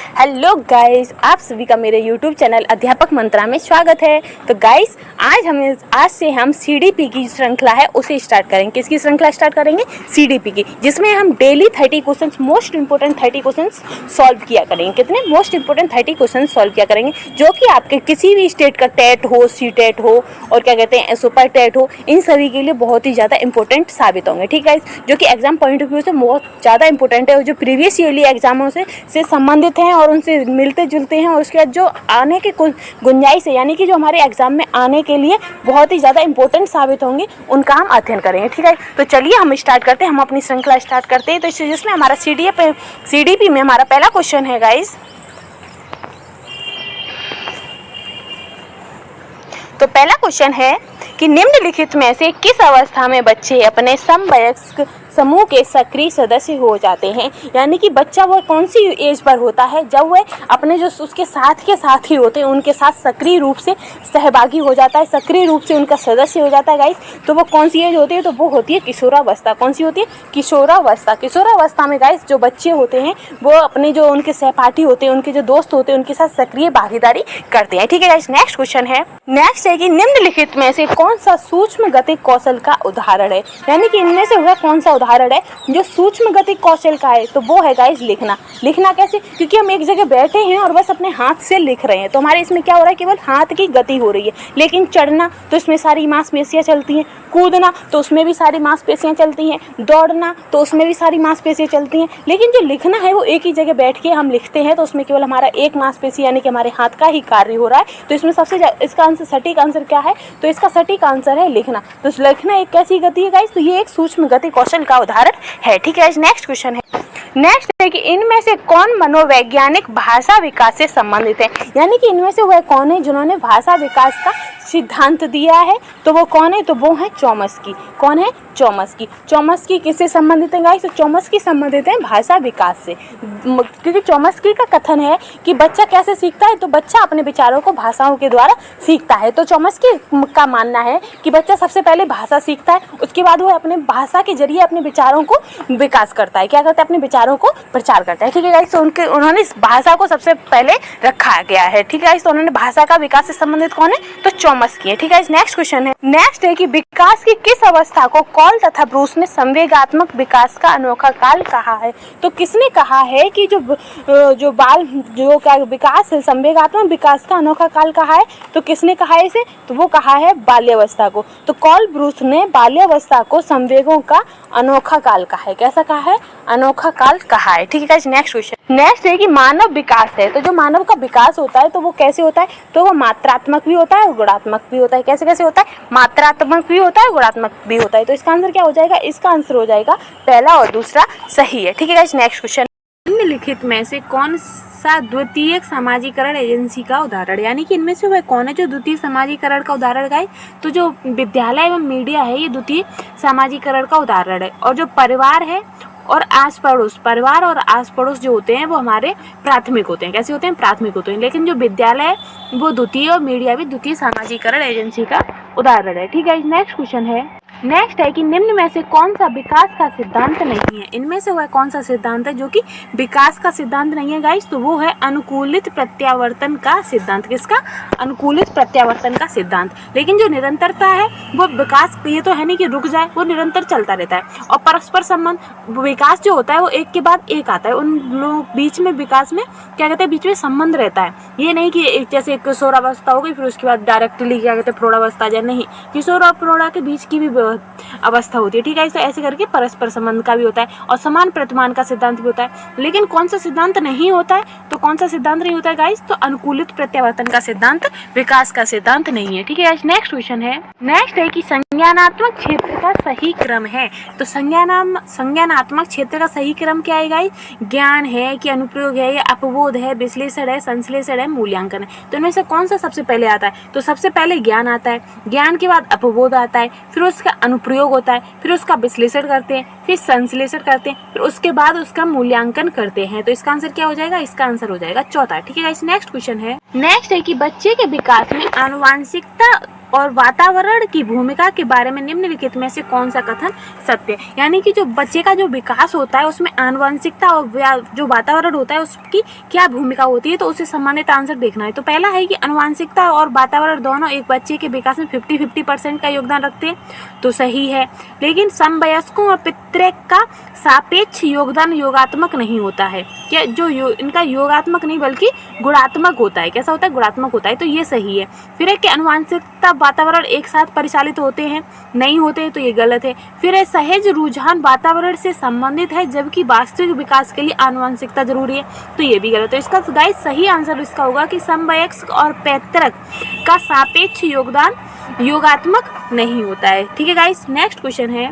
Hello guys, आप सभी का मेरे यूट्यूब चैनल अध्यापक मंत्रा में स्वागत है। तो गाइस, आज से हम सीडीपी की श्रृंखला है उसे स्टार्ट करेंगे। किसकी श्रृंखला स्टार्ट करेंगे? सीडीपी की, जिसमें हम daily 30 questions, most important 30 questions solve किया करेंगे। कितने? मोस्ट इंपोर्टेंट 30 क्वेश्चंस सॉल्व किया करेंगे, जो कि आपके किसी भी स्टेट का टेट हो, सी टेट हो और क्या कहते हैं सुपर टेट हो, इन सभी के लिए बहुत ही ज़्यादा इंपॉर्टेंट साबित होंगे। ठीक है, जो कि एग्जाम पॉइंट ऑफ व्यू से बहुत ज़्यादा इंपॉर्टेंट है और जो प्रीवियस ईयरली एग्जामों से संबंधित हैं और उनसे मिलते जुलते हैं, और उसके बाद जो आने की गुंजाइश है, यानी कि जो हमारे एग्जाम में आने के लिए बहुत ही ज़्यादा इंपॉर्टेंट साबित होंगे, उनका हम अध्ययन करेंगे। ठीक है, तो चलिए हम स्टार्ट करते हैं, हम अपनी श्रृंखला स्टार्ट करते हैं। तो जिसमें हमारा सीडीपी में हमारा पहला क्वेश्चन है गाइस। तो पहला क्वेश्चन है कि निम्नलिखित में से किस अवस्था में बच्चे अपने समवयस्क समूह के सक्रिय सदस्य हो जाते हैं? यानी कि बच्चा वो कौन सी एज पर होता है जब वह अपने जो उसके साथ के साथी होते हैं उनके साथ सक्रिय रूप से सहभागी हो जाता है, सक्रिय रूप से उनका सदस्य हो जाता है गाइस। तो वो कौन सी एज होती है? तो वो होती है किशोरावस्था। कौन सी होती है? किशोरावस्था। किशोरावस्था में गाइस जो बच्चे होते हैं वो अपने जो उनके सहपाठी होते हैं, उनके जो दोस्त होते हैं, उनके साथ सक्रिय भागीदारी करते हैं। ठीक है गाइस, नेक्स्ट क्वेश्चन है। नेक्स्ट है कि निम्नलिखित में से कौन सा सूक्ष्म गतिक कौशल का उदाहरण है? यानी कि इनमें से वह कौन सा उदाहरण है जो सूक्ष्म गतिक कौशल का है? तो वो है गाइस लिखना। लिखना कैसे? क्योंकि हम एक जगह बैठे हैं और बस अपने हाथ से लिख रहे हैं, तो हमारे इसमें क्या हो रहा है? केवल हाथ की गति हो रही है। लेकिन चढ़ना तो इसमें सारी मांसपेशियां चलती हैं, कूदना तो उसमें भी सारी मांसपेशियां चलती हैं, दौड़ना तो उसमें भी सारी मांसपेशियां चलती हैं। लेकिन जो लिखना है वो एक ही जगह बैठ के हम लिखते हैं, तो उसमें केवल हमारा एक मांसपेशी यानी कि हमारे हाथ का ही कार्य हो रहा है। तो इसमें सबसे इसका आंसर, सटीक आंसर क्या है? तो इसका सटीक आंसर है लिखना। तो लिखना एक कैसी गति है गाइस? तो ये एक सूक्ष्म गति कौशल का उदाहरण है। ठीक है, नेक्स्ट क्वेश्चन है। नेक्स्ट है कि इनमें से कौन मनोवैज्ञानिक भाषा विकास से संबंधित है? यानी कि इनमें से वह कौन है जिन्होंने भाषा विकास का सिद्धांत दिया है? तो वो कौन है? तो वो है चॉम्स्की। कौन है? चॉम्स्की। चॉम्स्की किससे संबंधित है गाइस? तो चॉम्स्की संबंधित है भाषा विकास से, क्योंकि चॉम्स्की का कथन है कि बच्चा कैसे सीखता है? तो बच्चा अपने विचारों को भाषाओं के द्वारा सीखता है। तो चॉम्स्की का मानना है कि बच्चा सबसे पहले भाषा सीखता है, उसके बाद वो अपने भाषा के जरिए अपने विचारों को विकास करता है। क्या करता है? अपने विचारों को प्रचार करता है। ठीक है गाइस, तो उन्होंने इस भाषा को सबसे पहले रखा गया है। ठीक है गाइस, तो उन्होंने भाषा का विकास से संबंधित कौन है? तो चॉम्स्की है। ठीक है, नेक्स्ट क्वेश्चन है। नेक्स्ट है कि विकास की किस अवस्था को कॉल तथा ब्रूस ने संवेगात्मक विकास का अनोखा काल कहा है? तो किसने कहा है कि जो क्या विकास है, संवेगात्मक विकास का अनोखा काल कहा है? तो किसने कहा है इसे? तो वो कहा है बाल्यावस्था को। तो कॉल ब्रूस ने बाल्यावस्था को संवेगों का अनोखा काल कहा है। कैसा कहा है? अनोखा काल कहा है। ठीक है, नेक्स्ट क्वेश्चन। नेक्स्ट है कि मानव विकास है, तो जो मानव का विकास होता है तो वो कैसे होता है? तो वो मात्रात्मक भी होता है और गुणात्मक भी होता है। कैसे कैसे होता है? मात्रात्मक भी होता है, गुणात्मक भी होता है। तो इसका आंसर क्या हो जाएगा? इसका आंसर हो जाएगा पहला और दूसरा सही है। ठीक है गाइस, नेक्स्ट क्वेश्चन। निम्नलिखित में से कौन सा द्वितीयक सामाजिकरण एजेंसी का उदाहरण? यानी कि इनमें से वह कौन है जो द्वितीय सामाजिकरण का उदाहरण गाइस? तो जो विद्यालय एवं मीडिया है ये द्वितीय सामाजिकरण का उदाहरण है। और जो परिवार है और आस पड़ोस, परिवार और आस पड़ोस जो होते हैं वो हमारे प्राथमिक होते हैं। कैसे होते हैं? प्राथमिक होते हैं। लेकिन जो विद्यालय है वो द्वितीय और मीडिया भी द्वितीय सामाजिकरण एजेंसी का उदाहरण है। ठीक है, नेक्स्ट क्वेश्चन है। नेक्स्ट है कि निम्न में से कौन सा विकास का सिद्धांत नहीं है? इनमें से वह कौन सा सिद्धांत है जो कि विकास का सिद्धांत नहीं है गाइस? तो वो है अनुकूलित प्रत्यावर्तन का सिद्धांत। किसका? अनुकूलित प्रत्यावर्तन का सिद्धांत। लेकिन जो निरंतरता है वो विकास, ये तो है नहीं कि रुक जाए, वो निरंतर चलता रहता है। और परस्पर संबंध, विकास जो होता है वो एक के बाद एक आता है। उन लोगों बीच में विकास में क्या कहते हैं? बीच में संबंध रहता है। ये नहीं कि एक जैसे एक किशोरावस्था हो गई फिर उसके बाद डायरेक्टली क्या कहते हैं प्रौढ़ावस्था जाए, नहीं, किशोर और प्रौढ़ा के बीच की भी अवस्था होती है। ठीक है, तो ऐसे करके परस्पर संबंध का भी होता है और समान प्रतिमान का सिद्धांत भी होता है। लेकिन कौन सा सिद्धांत नहीं होता है? तो कौन सा सिद्धांत नहीं होता है गाइस? तो अनुकूलित प्रत्यावर्तन का सिद्धांत विकास का सिद्धांत नहीं है। ठीक है, नेक्स्ट क्वेश्चन है। नेक्स्ट है कि संज्ञानात्मक क्षेत्र का सही क्रम है। तो संज्ञानात्मक क्षेत्र का सही क्रम क्या है गाइस? ज्ञान है कि अनुप्रयोग है या अपबोध है, विश्लेषण है, संश्लेषण है, मूल्यांकन है। तो इनमें से कौन सा सबसे पहले आता है? तो सबसे पहले ज्ञान आता है, ज्ञान के बाद अपबोध आता है, फिर उसका अनुप्रयोग होता है, फिर उसका विश्लेषण करते हैं, फिर संश्लेषण करते हैं, फिर उसके बाद उसका मूल्यांकन करते हैं। तो इसका आंसर क्या हो जाएगा? इसका आंसर हो जाएगा चौथा। ठीक है गाइस, नेक्स्ट क्वेश्चन है। नेक्स्ट है कि बच्चे के विकास में आनुवांशिकता और वातावरण की भूमिका के बारे में निम्नलिखित में से कौन सा कथन सत्य है। यानी कि जो बच्चे का जो विकास होता है उसमें आनुवंशिकता और जो वातावरण होता है उसकी क्या भूमिका होती है, तो उससे संबंधित आंसर देखना है। तो पहला है कि आनुवंशिकता और वातावरण दोनों एक बच्चे के विकास में 50-50% का योगदान रखते हैं, तो सही है। लेकिन समवयस्कों और पितृ का सापेक्ष योगदान योगात्मक नहीं होता है, क्या जो इनका योगात्मक नहीं बल्कि गुणात्मक होता है। कैसा होता है? गुणात्मक होता है, तो ये सही है। फिर है कि आनुवंशिकता वातावरण एक साथ परिचालित होते हैं, नहीं होते, तो ये गलत है। फिर है सहज रुझान वातावरण से संबंधित है जबकि वास्तविक विकास के लिए आनुवंशिकता जरूरी है, तो ये भी गलत है। इसका गाइस सही आंसर इसका होगा कि समवयस्क और पैतृक का सापेक्ष योगदान योगात्मक नहीं होता है। ठीक है गाइस, नेक्स्ट क्वेश्चन है।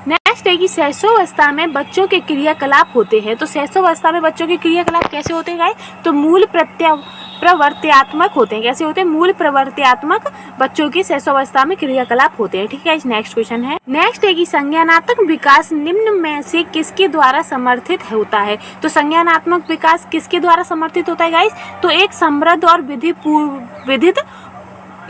नेक्स्ट है कि शैशवावस्था में बच्चों के क्रियाकलाप होते हैं, तो शैशवावस्था में बच्चों के क्रियाकलाप कैसे होते हैं गाइस? तो मूल प्रवर्त्यात्मक होते हैं। कैसे होते हैं? मूल प्रवर्त्यात्मक बच्चों की शैशवावस्था में क्रियाकलाप होते हैं। ठीक है, नेक्स्ट क्वेश्चन है। नेक्स्ट है कि संज्ञानात्मक विकास निम्न में से किसके द्वारा समर्थित होता है? तो संज्ञानात्मक विकास किसके द्वारा समर्थित होता है गाइस? तो एक समृद्ध और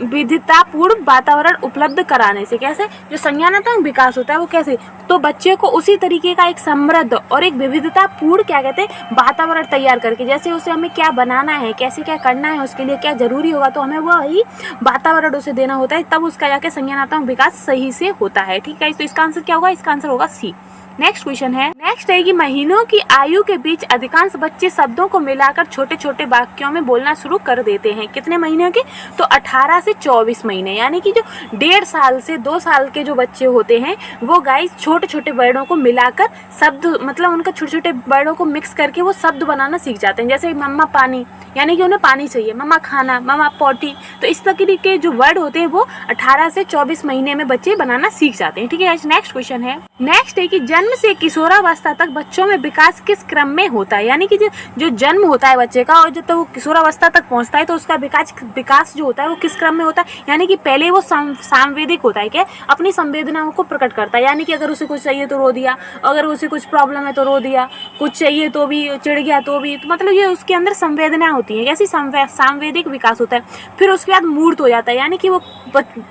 विविधतापूर्ण वातावरण उपलब्ध कराने से। कैसे? जो संज्ञानात्मक विकास होता है वो कैसे? तो बच्चे को उसी तरीके का एक समृद्ध और एक विविधतापूर्ण क्या कहते हैं वातावरण तैयार करके, जैसे उसे हमें क्या बनाना है, कैसे क्या करना है, उसके लिए क्या जरूरी होगा, तो हमें वही वातावरण उसे देना होता है, तब उसका जाके संज्ञानात्मक विकास सही से होता है। ठीक है, तो इसका आंसर क्या होगा? इसका आंसर होगा सी। नेक्स्ट क्वेश्चन है। नेक्स्ट है कि महीनों की आयु के बीच अधिकांश बच्चे शब्दों को मिलाकर छोटे छोटे वाक्यों में बोलना शुरू कर देते हैं। कितने महीनों के? तो 18 से 24 महीने। यानी कि जो 1.5 साल से 2 साल के जो बच्चे होते हैं वो गाइस छोटे छोटे वर्डों को मिलाकर शब्द, मतलब उनका छोटे छोटे वर्डों को मिक्स करके वो शब्द बनाना सीख जाते हैं। जैसे मम्मा पानी, यानी कि उन्हें पानी चाहिए, मम्मा खाना, मम्मा पोटी, तो इस तरीके के जो वर्ड होते हैं वो 18 से 24 महीने में बच्चे बनाना सीख जाते हैं। ठीक है, नेक्स्ट क्वेश्चन है। नेक्स्ट है कि जन्म से किशोरावस्था तक बच्चों में विकास किस क्रम में होता है? यानी कि जो जन्म होता है बच्चे का और जब तक वो किशोरावस्था तक पहुंचता है तो उसका विकास जो होता है वो किस क्रम में होता है? यानी कि पहले वो सांवेदिक होता है, क्या? अपनी संवेदनाओं को प्रकट करता है। यानी कि अगर उसे कुछ चाहिए तो रो दिया, अगर उसे कुछ प्रॉब्लम है तो रो दिया, कुछ चाहिए तो भी चिढ़ गया तो भी, तो मतलब ये उसके अंदर संवेदना होती है। कैसी? सांवेदिक विकास होता है। फिर उसके बाद मूर्त हो जाता है, यानी कि वो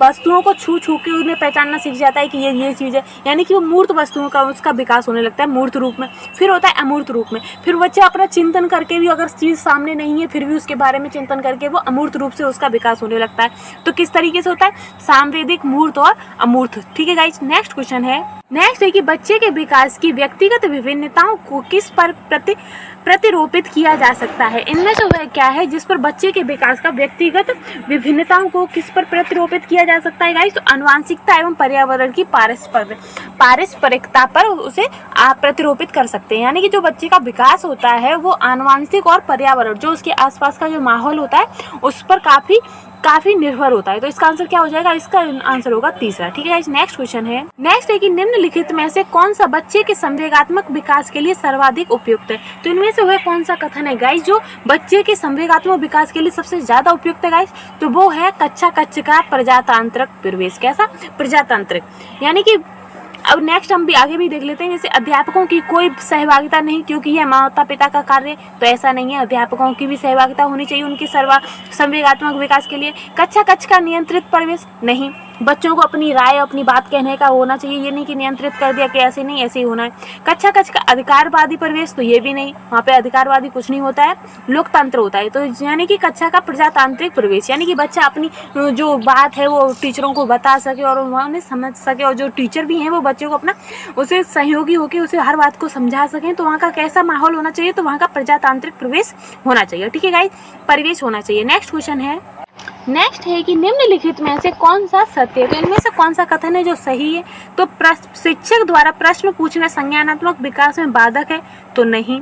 वस्तुओं को छू छू के उन्हें पहचानना सीख जाता है कि ये चीज़ है, यानी कि वो मूर्त वस्तुओं का उसका विकास होने लगता है मूर्त रूप में। फिर होता है अमूर्त रूप में। फिर बच्चा अपना चिंतन करके भी, अगर चीज़ सामने नहीं है फिर भी उसके बारे में चिंतन करके वो अमूर्त रूप से उसका विकास होने लगता है। तो किस तरीके से होता है? सांवेदिक, मूर्त और अमूर्त। ठीक है गाइस, नेक्स्ट क्वेश्चन है। नेक्स्ट है कि बच्चे के विकास की व्यक्तिगत विभिन्नताओं को किस पर प्रतिरोपित किया जा सकता है? इनमें से वह क्या है जिस पर बच्चे के विकास का व्यक्तिगत विभिन्नताओं को किस पर प्रतिरोपित किया जा सकता है गाइस? तो आनुवंशिकता एवं पर्यावरण की पारस्परिकता पर उसे आप प्रतिरोपित कर सकते हैं। यानी कि जो बच्चे का विकास होता है वो आनुवंशिक और पर्यावरण, जो उसके आसपास का जो माहौल होता है उस पर काफी निर्भर होता है। तो इसका आंसर क्या हो जाएगा? इसका आंसर होगा तीसरा। ठीक है, नेक्स्ट क्वेश्चन है। नेक्स्ट है कि निम्नलिखित में से कौन सा बच्चे के संवेगात्मक विकास के लिए सर्वाधिक उपयुक्त है? तो इनमें से वह कौन सा कथन है गाइस जो बच्चे के संवेगात्मक विकास के लिए सबसे ज्यादा उपयुक्त है गाइस? तो वो है कक्षा का प्रजातांत्रिक परिवेश। कैसा? प्रजातांत्रिक। यानी कि अब नेक्स्ट हम भी आगे भी देख लेते हैं, जैसे अध्यापकों की कोई सहभागिता नहीं क्योंकि यह माता पिता का कार्य, तो ऐसा नहीं है, अध्यापकों की भी सहभागिता होनी चाहिए उनकी संवेगात्मक विकास के लिए। कक्षा का नियंत्रित परिवेश नहीं, बच्चों को अपनी राय अपनी बात कहने का होना चाहिए, ये नहीं कि नियंत्रित कर दिया कि ऐसे नहीं ऐसे ही होना है। कक्षा का अधिकारवादी परिवेश, तो ये भी नहीं, वहाँ पे अधिकारवादी कुछ नहीं होता है, लोकतंत्र होता है। तो यानी कि कक्षा का प्रजातांत्रिक परिवेश, यानी कि बच्चा अपनी जो बात है वो टीचरों को बता सके और उन्हें समझ सके, और जो टीचर भी हैं वो बच्चे को अपना उसे सहयोगी होकर उसे हर बात को समझा सकें। तो वहाँ का कैसा माहौल होना चाहिए? तो वहाँ का प्रजातांत्रिक परिवेश होना चाहिए। ठीक है गाइस, परिवेश होना चाहिए। नेक्स्ट क्वेश्चन है। नेक्स्ट है कि निम्नलिखित में से कौन सा सत्य है? तो इनमें से कौन सा कथन है जो सही है? तो शिक्षक द्वारा प्रश्न पूछना संज्ञानात्मक विकास में बाधक है, तो नहीं।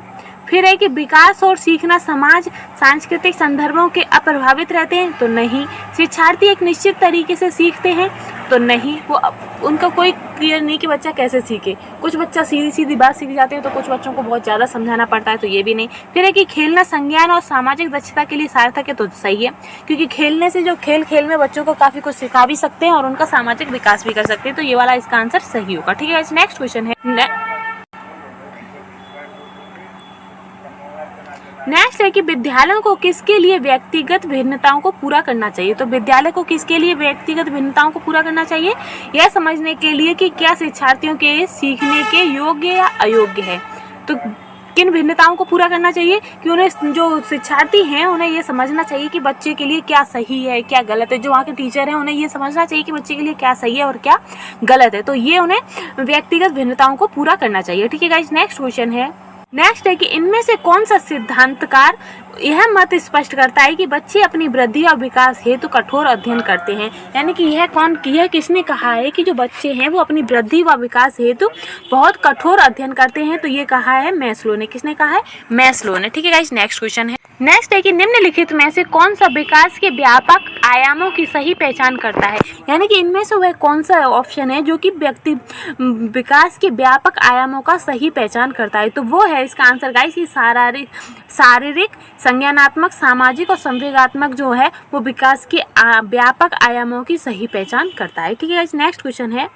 फिर है कि विकास और सीखना समाज सांस्कृतिक संदर्भों के अप्रभावित रहते हैं, तो नहीं। शिक्षार्थी एक निश्चित तरीके से सीखते हैं, तो नहीं। वो उनका कोई क्लियर नहीं कि बच्चा कैसे सीखे, कुछ बच्चा सीधी सीधी बात सीख जाते हैं, तो कुछ बच्चों को बहुत ज़्यादा समझाना पड़ता है, तो ये भी नहीं। फिर है कि खेलना संज्ञान और सामाजिक दक्षता के लिए सार्थक है, तो सही है, क्योंकि खेलने से जो खेल में बच्चों को काफ़ी कुछ सिखा भी सकते हैं और उनका सामाजिक विकास भी कर सकते हैं, तो ये वाला इसका आंसर सही होगा। ठीक है, नेक्स्ट क्वेश्चन है। नेक्स्ट है कि विद्यालयों को किसके लिए व्यक्तिगत भिन्नताओं को पूरा करना चाहिए। तो विद्यालय को किसके लिए व्यक्तिगत भिन्नताओं को पूरा करना चाहिए, यह समझने के लिए कि क्या शिक्षार्थियों के सीखने के योग्य या अयोग्य है। तो किन भिन्नताओं को पूरा करना चाहिए कि उन्हें, जो शिक्षार्थी हैं उन्हें ये समझना चाहिए कि बच्चे के लिए क्या सही है क्या गलत है। जो वहाँ के टीचर हैं उन्हें ये समझना चाहिए कि बच्चे के लिए क्या सही है और क्या गलत है। तो ये उन्हें व्यक्तिगत भिन्नताओं को पूरा करना चाहिए। ठीक है गाइस, नेक्स्ट क्वेश्चन है। नेक्स्ट है कि इनमें से कौन सा सिद्धांतकार यह मत स्पष्ट करता है कि बच्चे अपनी वृद्धि और विकास हेतु कठोर अध्ययन करते हैं। यानी कि यह किसने कहा है कि जो बच्चे हैं वो अपनी वृद्धि व विकास हेतु बहुत कठोर अध्ययन करते हैं। तो ये कहा है मैस्लो ने। किसने कहा है? मैस्लो ने। ठीक है गाइस, नेक्स्ट क्वेश्चन है। नेक्स्ट है कि निम्नलिखित में से कौन सा विकास के व्यापक आयामों की सही पहचान करता है। यानी कि इनमें से वह कौन सा ऑप्शन है जो कि व्यक्ति विकास के व्यापक आयामों का सही पहचान करता है। तो वो है इसका आंसर गाइस कि शारीरिक, संज्ञानात्मक, सामाजिक और संवेगात्मक जो है वो विकास के व्यापक आयामों की सही पहचान करता है। ठीक है गाइस, नेक्स्ट क्वेश्चन है।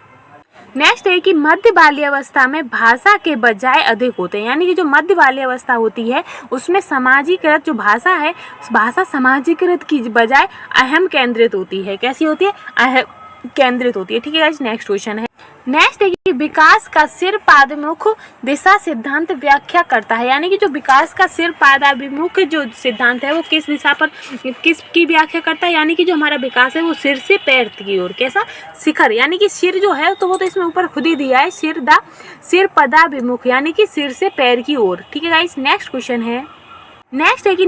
नेक्स्ट है कि मध्य बाल्यावस्था में भाषा के बजाय अधिक होते हैं। यानी कि जो मध्य बाल्यावस्था होती है उसमें समाजीकृत जो भाषा है, भाषा समाजीकृत की बजाय अहम केंद्रित होती है। कैसी होती है? अहम केंद्रित होती है। ठीक है गाइस, नेक्स्ट क्वेश्चन है। नेक्स्ट है कि विकास का सिर पादमुख दिशा सिद्धांत व्याख्या करता है। यानी कि जो विकास का सिर पादाभिमुख जो सिद्धांत है वो किस दिशा पर किसकी व्याख्या करता है। यानी कि जो हमारा विकास है वो सिर से पैर की ओर, कैसा? शिखर। यानी कि सिर जो है तो वो तो इसमें ऊपर खुद ही दिया है, सिर पदाभिमुख, यानी कि सिर से पैर की ओर। ठीक है गाइस, नेक्स्ट क्वेश्चन है। नेक्स्ट है कि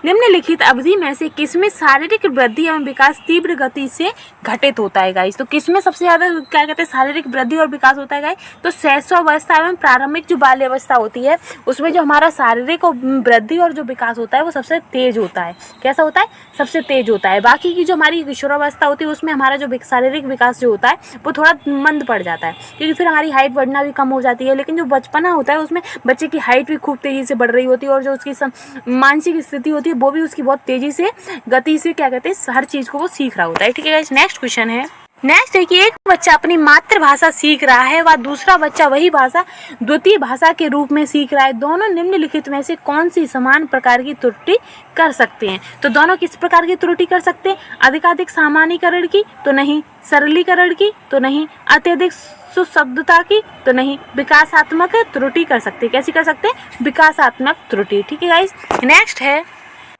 निम्नलिखित अवधि में से किसमें शारीरिक वृद्धि एवं विकास तीव्र गति से घटित होता है गाइस। तो किसमें सबसे ज्यादा क्या कहते हैं शारीरिक वृद्धि और विकास होता है गाइस। तो शैशवावस्था एवं प्रारंभिक जो बाल्यावस्था होती है उसमें जो हमारा शारीरिक वृद्धि और जो विकास होता है वो सबसे तेज होता है। कैसा होता है? सबसे तेज होता है। बाकी की जो हमारी किशोरावस्था होती है उसमें हमारा जो शारीरिक विकास जो होता है वो थोड़ा मंद पड़ जाता है, क्योंकि फिर हमारी हाइट बढ़ना भी कम हो जाती है। लेकिन जो बचपना होता है उसमें बच्चे की हाइट भी खूब तेजी से बढ़ रही होती है और जो उसकी मानसिक स्थिति होती है वो भी उसकी बहुत तेजी से गति से क्या कहते हैं हर चीज को वो सीख रहा होता है। ठीक है गाइस, नेक्स्ट क्वेश्चन है। नेक्स्ट है कि एक बच्चा अपनी मातृभाषा सीख रहा है व दूसरा बच्चा वही भाषा द्वितीय भाषा के रूप में सीख रहा है। दोनों निम्नलिखित में से कौन सी समान प्रकार की त्रुटि कर सकते हैं। तो दोनों किस प्रकार की त्रुटि कर सकते हैं? अधिकाधिक सामान्यीकरण की तो नहीं, सरलीकरण की तो नहीं, अत्यधिक सुशब्दता की तो नहीं, विकासात्मक त्रुटि कर सकते हैं। कैसी कर सकते हैं? विकासात्मक त्रुटि। ठीक है गाइस, नेक्स्ट है।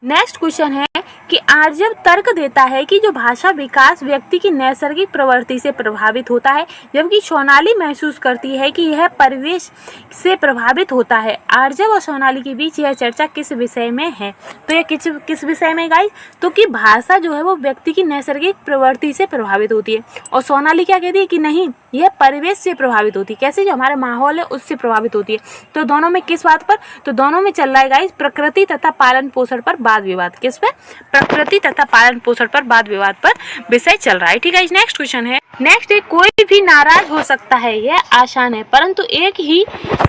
नेक्स्ट क्वेश्चन है कि आर्यव तर्क देता है कि जो भाषा विकास व्यक्ति की नैसर्गिक प्रवृत्ति से प्रभावित होता है, जबकि सोनाली महसूस करती है कि यह परिवेश से प्रभावित होता है। आर्यव और सोनाली के बीच यह चर्चा किस विषय में है? तो यह किस विषय में गाइस? तो कि भाषा जो है वो व्यक्ति की नैसर्गिक प्रवृत्ति से प्रभावित होती है और सोनाली क्या कहती है कि नहीं, यह परिवेश से प्रभावित होती है। कैसे? जो हमारा माहौल है उससे प्रभावित होती है। तो दोनों में किस बात पर? तो दोनों में चल रहा है गाइस प्रकृति तथा पालन पोषण पर वाद विवाद। किस पे? प्रकृति तथा पालन पोषण पर वाद विवाद पर विषय चल रहा है। ठीक है, नेक्स्ट क्वेश्चन है। नेक्स्ट है कोई भी नाराज हो सकता है, यह आसान है, परंतु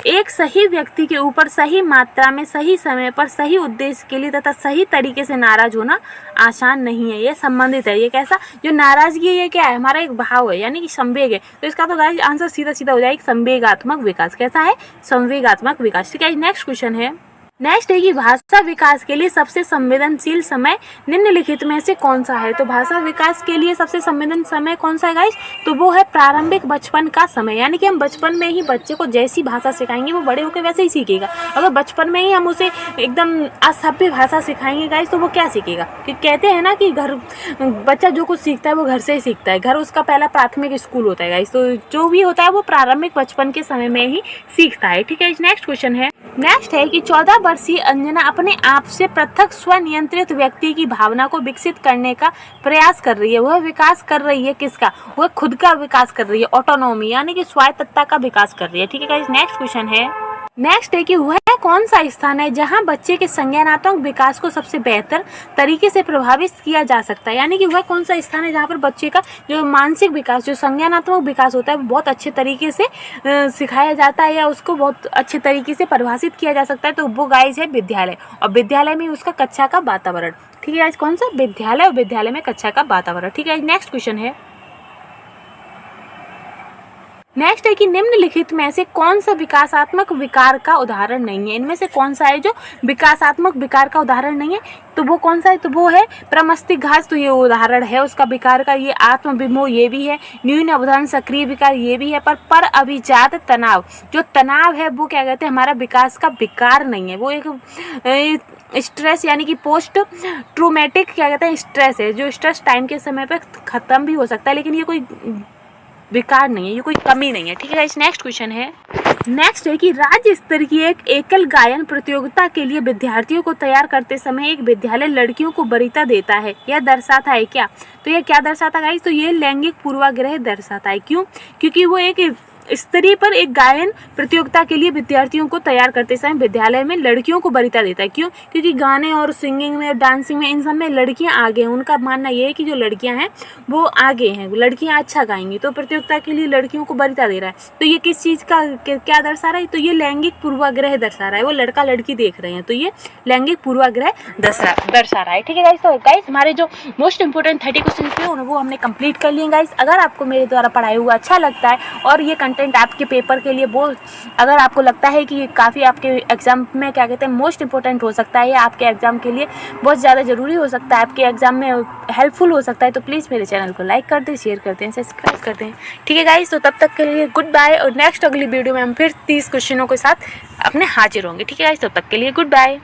एक सही व्यक्ति के ऊपर सही मात्रा में सही समय पर सही उद्देश्य के लिए तथा सही तरीके से नाराज होना आसान नहीं है। यह संबंधित है। ये कैसा? जो नाराजगी है ये क्या है? हमारा एक भाव है, यानी कि संवेग है। तो इसका तो गाइस आंसर सीधा सीधा हो जाएगा संवेगात्मक विकास। कैसा है? संवेगात्मक विकास। ठीक है, नेक्स्ट क्वेश्चन है। नेक्स्ट है कि भाषा विकास के लिए सबसे संवेदनशील समय निम्नलिखित में से कौन सा है। तो भाषा विकास के लिए सबसे संवेदनशील समय कौन सा है गाइस? तो वो है प्रारंभिक बचपन का समय। यानी कि हम बचपन में ही बच्चे को जैसी भाषा सिखाएंगे वो बड़े होकर वैसे ही सीखेगा। अगर बचपन में ही हम उसे एकदम असभ्य भाषा सिखाएंगे गाइस तो वो क्या सीखेगा? क्योंकि कहते हैं ना कि घर बच्चा जो कुछ सीखता है वो घर से ही सीखता है। घर उसका पहला प्राथमिक स्कूल होता है गाइस। तो जो भी होता है वो प्रारंभिक बचपन के समय में ही सीखता है। ठीक है, नेक्स्ट क्वेश्चन है। नेक्स्ट है कि 14 वर्षीय अंजना अपने आप से पृथक स्वनियंत्रित व्यक्ति की भावना को विकसित करने का प्रयास कर रही है। वह विकास कर रही है किसका? वह खुद का विकास कर रही है, ऑटोनॉमी यानी कि स्वायत्तता का विकास कर रही है। ठीक है गाइस, नेक्स्ट क्वेश्चन है। नेक्स्ट है कि वह कौन सा स्थान है जहां बच्चे के संज्ञानात्मक विकास को सबसे बेहतर तरीके से प्रभावित किया जा सकता है। यानी कि वह कौन सा स्थान है जहां पर बच्चे का जो मानसिक विकास, जो संज्ञानात्मक विकास होता है वो बहुत अच्छे तरीके से सिखाया जाता है या उसको बहुत अच्छे तरीके से परिभाषित किया जा सकता है। तो वो गाइस है विद्यालय, और विद्यालय में उसका कक्षा का वातावरण। ठीक है गाइस, कौन सा? विद्यालय, और विद्यालय में कक्षा का वातावरण। ठीक है, नेक्स्ट क्वेश्चन है। नेक्स्ट है कि निम्नलिखित में से कौन सा विकासात्मक विकार का उदाहरण नहीं है। इनमें से कौन सा है जो विकासात्मक विकार का उदाहरण नहीं है, तो वो कौन सा है, तो वो है प्रमस्तिघात, तो ये उदाहरण है उसका विकार का। ये आत्मविमोह ये भी है, न्यून अवधान सक्रिय विकार ये भी है, पर अभिजात तनाव, जो तनाव है वो क्या कहते हैं, हमारा विकास का विकार नहीं है, वो एक स्ट्रेस यानी कि पोस्ट ट्रोमेटिक क्या कहते हैं स्ट्रेस है, जो स्ट्रेस टाइम के समय पर ख़त्म भी हो सकता है, लेकिन ये कोई विकार नहीं है, ये कोई कमी नहीं है। ठीक है गाइस, नेक्स्ट क्वेश्चन है। नेक्स्ट है कि राज्य स्तर की एक एकल गायन प्रतियोगिता के लिए विद्यार्थियों को तैयार करते समय एक विद्यालय लड़कियों को वरीयता देता है, यह दर्शाता है क्या, तो यह क्या दर्शाता है गाइस, तो ये लैंगिक पूर्वाग्रह दर्शाता है। क्यों, क्योंकि वो एक स्तरीय पर एक गायन प्रतियोगिता के लिए विद्यार्थियों को तैयार करते समय विद्यालय में लड़कियों को वरीयता देता है। क्यों, क्योंकि गाने और सिंगिंग में, डांसिंग में, इन सब में लड़कियां आगे हैं। उनका मानना ये है कि जो लड़कियां हैं वो आगे हैं, लड़कियां अच्छा गाएंगी, तो प्रतियोगिता के लिए लड़कियों को वरीयता दे रहा है। तो ये किस चीज़ का क्या दर्शा रहा है, तो ये लैंगिक पूर्वाग्रह दर्शा रहा है, वो लड़का लड़की देख रहे हैं, तो ये लैंगिक पूर्वाग्रह दर्शा रहा है। ठीक है गाइस, तो गाइस हमारे जो मोस्ट इंपोर्टेंट 30 क्वेश्चन थे वो हमने कंप्लीट कर लिए गाइस। अगर आपको मेरे द्वारा पढ़ाया हुआ अच्छा लगता है और ये कंटेंट आपके पेपर के लिए वो अगर आपको लगता है कि काफ़ी आपके एग्जाम में क्या कहते हैं मोस्ट इंपॉर्टेंट हो सकता है या आपके एग्जाम के लिए बहुत ज़्यादा ज़रूरी हो सकता है, आपके एग्जाम में हेल्पफुल हो सकता है, तो प्लीज़ मेरे चैनल को लाइक कर दें, शेयर करते हैं, सब्सक्राइब करते हैं। ठीक है गाइस, तो तब तक के लिए गुड बाय, और नेक्स्ट अगली वीडियो में हम फिर 30 क्वेश्चनों के साथ अपने हाजिर होंगे। ठीक है गाइस, तब तक के लिए गुड बाय।